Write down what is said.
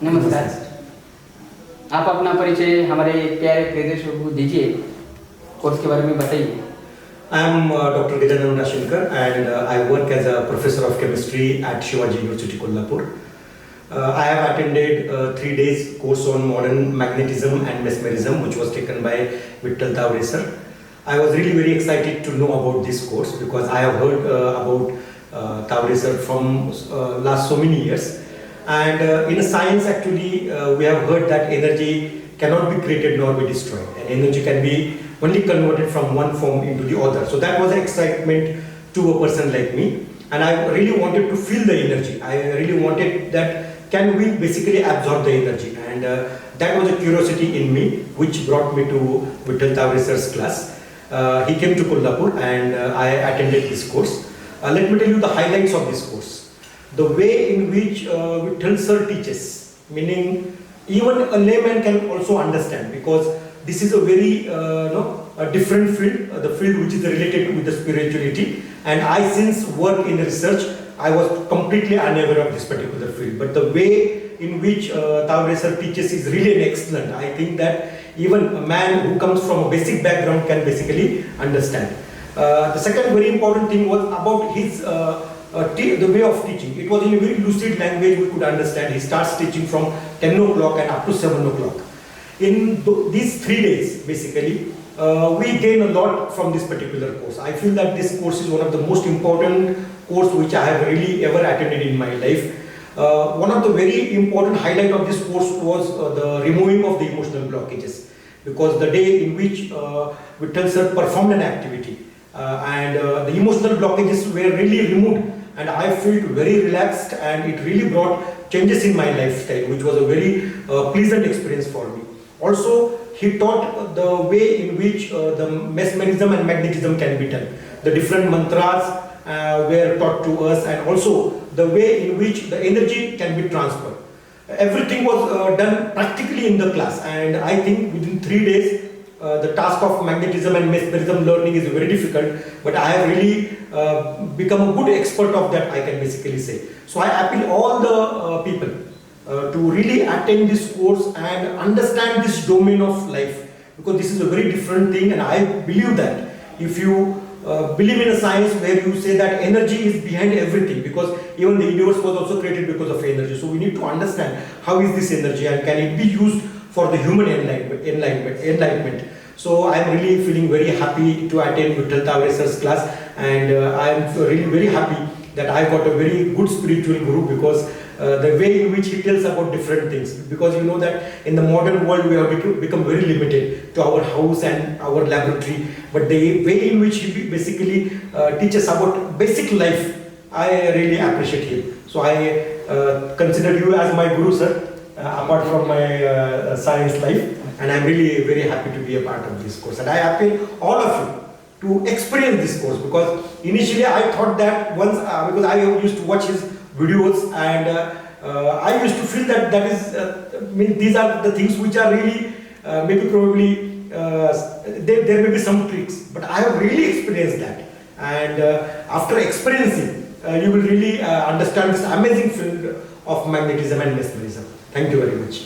नमस्कार। आप अपना परिचय हमारे प्यारे प्रियदर्शकों को दीजिए, कोर्स के बारे में बताइए। I am Dr. Gajanan Rashinkar and I work as a professor of chemistry at Shivaji University, Kolhapur. I have attended 3 days course on modern magnetism and mesmerism, which was taken by Vittal Tavre sir. I was really very excited to know about this course because I have heard about Tavre sir from last so many years. And in science actually we have heard that energy cannot be created nor be destroyed, and energy can be only converted from one form into the other. So that was an excitement to a person like me, and I really wanted to feel the energy. I really wanted that can we basically absorb the energy, and that was a curiosity in me which brought me to Vittal Tavre sir's class. He came to Kolhapur and I attended this course. Let me tell you the highlights of this course. The way in which Vittal sir teaches, meaning even a layman can also understand, because this is a very a different field, the field which is related with the spirituality, and I since work in research, I was completely unaware of this particular field. But the way in which Tavre sir teaches is really excellent. I think that even a man who comes from a basic background can basically understand. The second very important thing was about his the way of teaching. It was in a very lucid language we could understand. He starts teaching from 10 o'clock and up to 7 o'clock. In these 3 days, basically, we gain a lot from this particular course. I feel that this course is one of the most important course which I have really ever attended in my life. One of the very important highlight of this course was the removing of the emotional blockages, because the day in which Vittal sir performed an activity and the emotional blockages were really removed, and I felt very relaxed, and it really brought changes in my lifestyle, which was a very pleasant experience for me. Also, he taught the way in which the mesmerism and magnetism can be done. The different mantras were taught to us, and also the way in which the energy can be transferred. Everything was done practically in the class, and I think within 3 days the task of magnetism and mesmerism learning is very difficult, but I have really become a good expert of that, I can basically say. So I appeal all the people to really attend this course and understand this domain of life, because this is a very different thing, and I believe that if you believe in a science where you say that energy is behind everything, because even the universe was also created because of energy, so we need to understand how is this energy and can it be used for the human enlightenment. So I am really feeling very happy to attend Vittal Tavre sir's class, and I am really very happy that I got a very good spiritual guru, because the way in which he tells about different things, because you know that in the modern world we have become very limited to our house and our laboratory, but the way in which he basically teaches about basic life, I really appreciate him. So I consider you as my guru, sir, apart from my science life, and I'm really very happy to be a part of this course, and I appeal all of you to experience this course, because initially I thought that once because I used to watch his videos, and I used to feel that these are the things which are really maybe probably there may be some tricks, but I have really experienced that, and after experiencing you will really understand this amazing field of magnetism and mesmerism. Thank you very much.